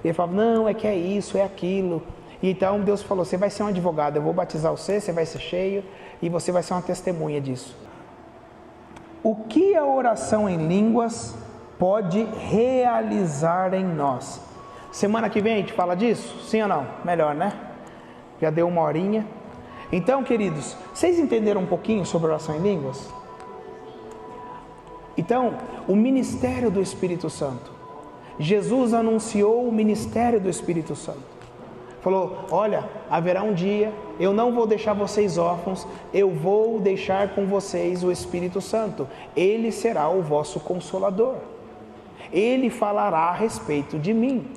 [SPEAKER 1] Ele falava, não, é que é isso, é aquilo. E então Deus falou, você vai ser um advogado, eu vou batizar você vai ser cheio, e você vai ser uma testemunha disso. O que a oração em línguas pode realizar em nós? Semana que vem a gente fala disso? Sim ou não? Melhor, né? Já deu uma horinha. Então, queridos, vocês entenderam um pouquinho sobre oração em línguas? Então, o ministério do Espírito Santo. Jesus anunciou o ministério do Espírito Santo. Falou, olha, haverá um dia, eu não vou deixar vocês órfãos, eu vou deixar com vocês o Espírito Santo. Ele será o vosso consolador. Ele falará a respeito de mim.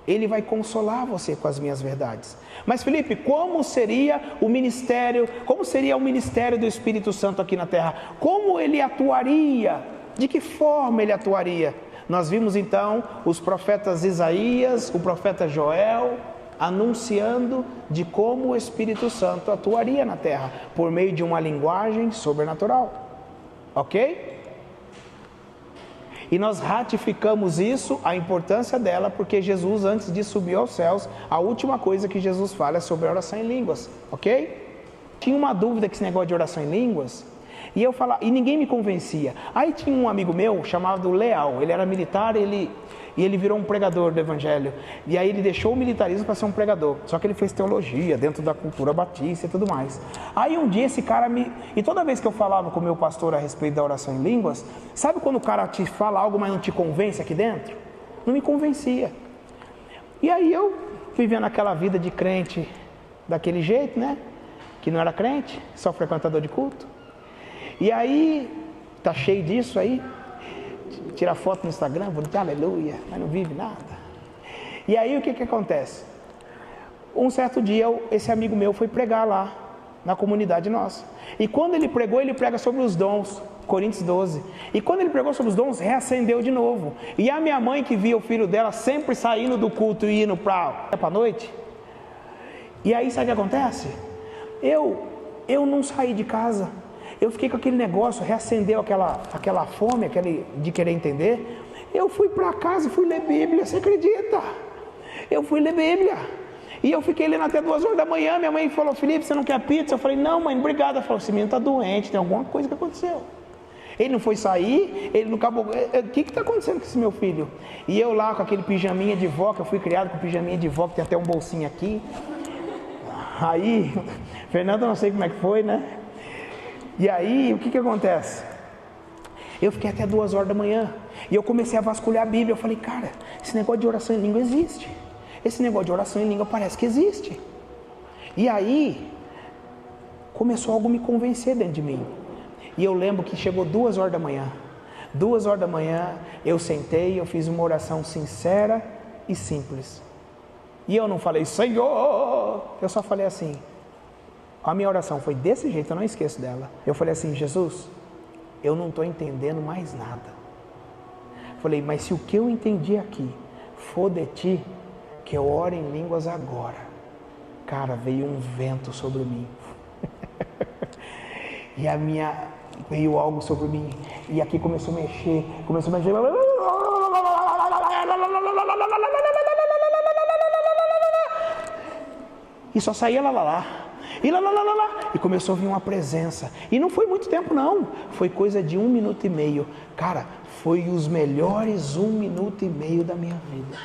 [SPEAKER 1] Ele vai consolar você com as minhas verdades. Mas Felipe, como seria o ministério do Espírito Santo aqui na terra? Como ele atuaria? De que forma ele atuaria? Nós vimos então os profetas Isaías, o profeta Joel, anunciando de como o Espírito Santo atuaria na terra, por meio de uma linguagem sobrenatural. Ok? E nós ratificamos isso, a importância dela, porque Jesus, antes de subir aos céus, a última coisa que Jesus fala é sobre a oração em línguas, ok? Tinha uma dúvida com esse negócio de oração em línguas, e eu falava, e ninguém me convencia. Aí tinha um amigo meu, chamado Leal, ele era militar, e ele virou um pregador do evangelho, e aí ele deixou o militarismo para ser um pregador, só que ele fez teologia dentro da cultura batista e tudo mais. Aí um dia esse cara e toda vez que eu falava com o meu pastor a respeito da oração em línguas, sabe quando o cara te fala algo, mas não te convence aqui dentro? Não me convencia. E aí eu vivendo aquela vida de crente daquele jeito, né, que não era crente, só frequentador de culto, e aí tá cheio disso aí, tira foto no Instagram, bonito, aleluia, mas não vive nada. E aí o que acontece? Um certo dia, esse amigo meu foi pregar lá, na comunidade nossa. E quando ele pregou, ele prega sobre os dons, Coríntios 12. E quando ele pregou sobre os dons, reacendeu de novo. E a minha mãe, que via o filho dela sempre saindo do culto e indo para a noite. E aí sabe o que acontece? Eu não saí de casa. Eu fiquei com aquele negócio, reacendeu aquela fome, de querer entender. Eu fui para casa e fui ler Bíblia, você acredita? Eu fui ler Bíblia. E eu fiquei lendo até 2 horas da manhã. Minha mãe falou, Felipe, você não quer pizza? Eu falei, não mãe, obrigado. Ela falou, esse menino está doente, tem alguma coisa que aconteceu. Ele não foi sair, ele não acabou. O que está acontecendo com esse meu filho? E eu lá com aquele pijaminha de vó, que eu fui criado com pijaminha de vó, que tem até um bolsinho aqui. Aí, Fernando, eu não sei como é que foi, né? E aí, o que acontece? Eu fiquei até 2 horas da manhã. E eu comecei a vasculhar a Bíblia. Eu falei, cara, esse negócio de oração em língua existe. Esse negócio de oração em língua parece que existe. E aí, começou algo a me convencer dentro de mim. E eu lembro que chegou 2 horas da manhã. 2 horas da manhã, eu sentei, eu fiz uma oração sincera e simples. E eu não falei, Senhor! Eu só falei assim. A minha oração foi desse jeito, eu não esqueço dela. Eu falei assim, Jesus, eu não estou entendendo mais nada. Falei, mas se o que eu entendi aqui for de ti, que eu oro em línguas agora. Cara, veio um vento sobre mim. E veio algo sobre mim. E aqui começou a mexer. E só saía lá. E lá. E começou a vir uma presença. E não foi muito tempo não. Foi coisa de 1 minuto e meio. Cara, foi os melhores 1 minuto e meio da minha vida.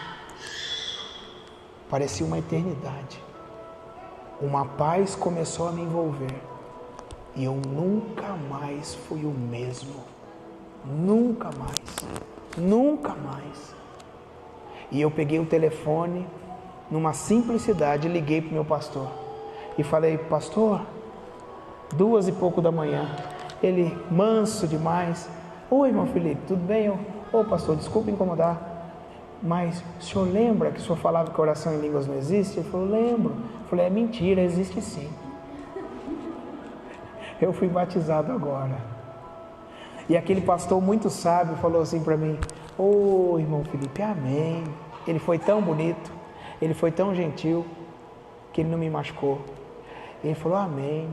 [SPEAKER 1] Parecia uma eternidade. Uma paz começou a me envolver. E eu nunca mais fui o mesmo. Nunca mais. E eu peguei o telefone, numa simplicidade, liguei para o meu pastor. E falei, pastor, 2 e pouco da manhã. Ele, manso demais. Oi, irmão Felipe, tudo bem? Ô pastor, desculpa incomodar, mas o senhor lembra que o senhor falava que a oração em línguas não existe? Ele falou, lembro. Eu falei, é mentira, existe sim. Eu fui batizado agora. E aquele pastor muito sábio falou assim para mim, ô irmão Felipe, amém. Ele foi tão bonito, ele foi tão gentil, que que Ele não me machucou. Ele falou amém,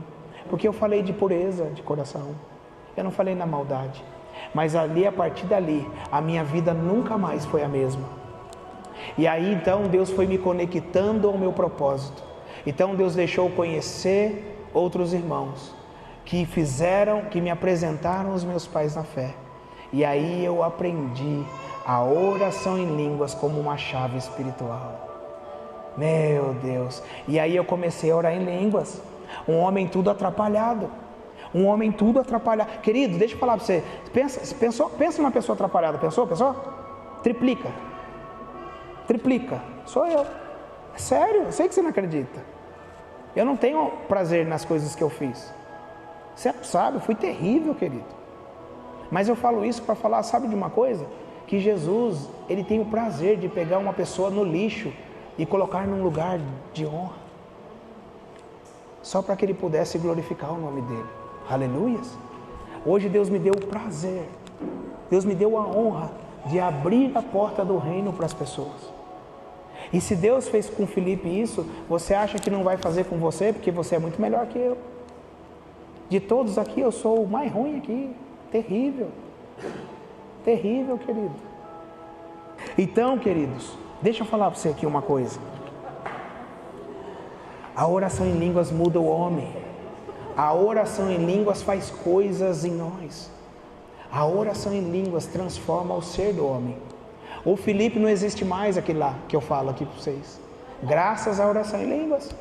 [SPEAKER 1] porque eu falei de pureza de coração, eu não falei na maldade. Mas ali, a partir dali, a minha vida nunca mais foi a mesma. E aí então Deus foi me conectando ao meu propósito. Então Deus deixou eu conhecer outros irmãos que me apresentaram os meus pais na fé. E aí eu aprendi a oração em línguas como uma chave espiritual. Meu Deus! E aí eu comecei a orar em línguas. Um homem tudo atrapalhado. Querido, deixa eu falar para você. Pensa numa pessoa atrapalhada. Pensou? Triplica. Sou eu. É sério, eu sei que você não acredita. Eu não tenho prazer nas coisas que eu fiz. Você não sabe, eu fui terrível, querido. Mas eu falo isso para falar, sabe de uma coisa? Que Jesus, Ele tem o prazer de pegar uma pessoa no lixo e colocar num lugar de honra. Só para que Ele pudesse glorificar o nome dEle. Aleluias. Hoje Deus me deu o prazer, Deus me deu a honra de abrir a porta do reino para as pessoas. E se Deus fez com Felipe isso, você acha que não vai fazer com você? Porque você é muito melhor que eu. De todos aqui, eu sou o mais ruim aqui. Terrível, querido. Então, queridos, deixa eu falar para você aqui uma coisa. A oração em línguas muda o homem. A oração em línguas faz coisas em nós. A oração em línguas transforma o ser do homem. O Felipe não existe mais, aquele lá que eu falo aqui para vocês, graças à oração em línguas.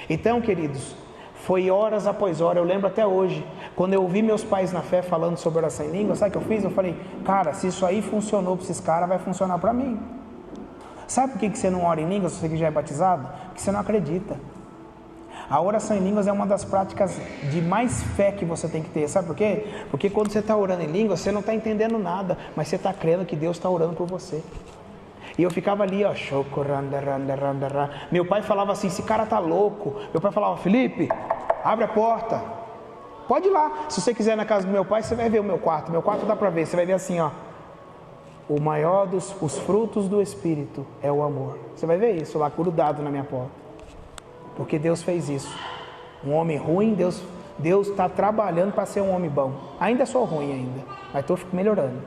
[SPEAKER 1] Então, queridos, foi horas após horas. Eu lembro até hoje, quando eu ouvi meus pais na fé falando sobre oração em línguas, sabe o que eu fiz? Eu falei, cara, se isso aí funcionou para esses caras, vai funcionar para mim. Sabe por que você não ora em línguas, você que já é batizado? Porque você não acredita. A oração em línguas é uma das práticas de mais fé que você tem que ter. Sabe por quê? Porque quando você está orando em línguas, você não está entendendo nada, mas você está crendo que Deus está orando por você. E eu ficava ali, ó, meu pai falava assim, esse cara tá louco. Meu pai falava, Felipe, abre a porta, pode ir lá. Se você quiser ir na casa do meu pai, você vai ver o meu quarto dá para ver, você vai ver assim, ó, o maior os frutos do Espírito é o amor. Você vai ver isso lá grudado na minha porta. Porque Deus fez isso. Um homem ruim, Deus está trabalhando para ser um homem bom. Ainda sou ruim ainda, mas estou melhorando.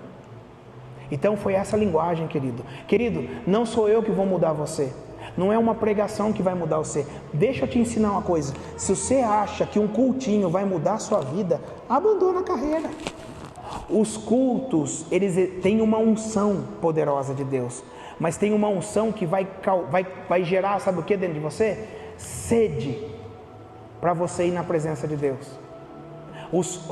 [SPEAKER 1] Então foi essa linguagem, querido. Querido, não sou eu que vou mudar você. Não é uma pregação que vai mudar você. Deixa eu te ensinar uma coisa. Se você acha que um cultinho vai mudar a sua vida, abandona a carreira. Os cultos, eles têm uma unção poderosa de Deus. Mas tem uma unção que vai gerar, sabe o que dentro de você? Sede para você ir na presença de Deus.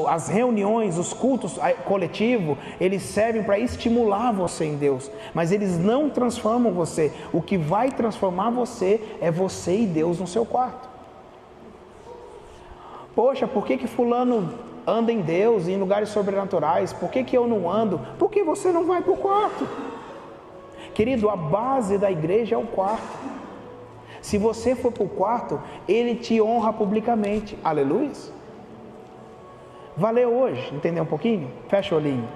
[SPEAKER 1] As reuniões, os cultos coletivos, eles servem para estimular você em Deus, mas eles não transformam você. O que vai transformar você é você e Deus no seu quarto. Poxa, por que fulano anda em Deus, em lugares sobrenaturais? Por que eu não ando? Porque você não vai para o quarto. Querido, a base da igreja é o quarto. Se você for para o quarto, Ele te honra publicamente. Aleluia. Valeu hoje, entendeu um pouquinho? Fecha o olhinho.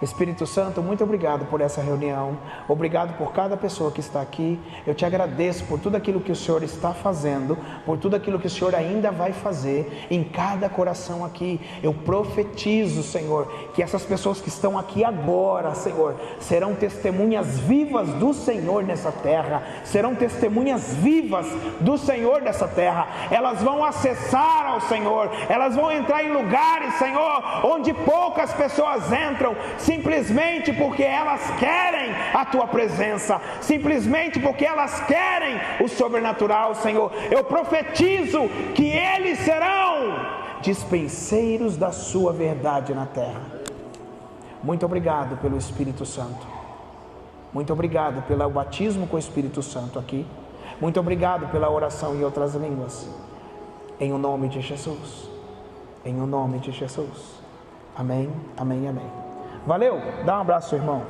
[SPEAKER 1] Espírito Santo, muito obrigado por essa reunião, obrigado por cada pessoa que está aqui. Eu te agradeço por tudo aquilo que o Senhor está fazendo, por tudo aquilo que o Senhor ainda vai fazer em cada coração aqui. Eu profetizo, Senhor, que essas pessoas que estão aqui agora, Senhor, serão testemunhas vivas do Senhor nessa terra, serão testemunhas vivas do Senhor nessa terra. Elas vão acessar ao Senhor, elas vão entrar em lugares, Senhor, onde poucas pessoas entram, simplesmente porque elas querem a Tua presença, simplesmente porque elas querem o sobrenatural, Senhor. Eu profetizo que eles serão dispenseiros da Sua verdade na terra. Muito obrigado pelo Espírito Santo, muito obrigado pelo batismo com o Espírito Santo aqui, muito obrigado pela oração em outras línguas, em o nome de Jesus, em o nome de Jesus. Amém, amém, amém. Valeu, dá um abraço, irmão.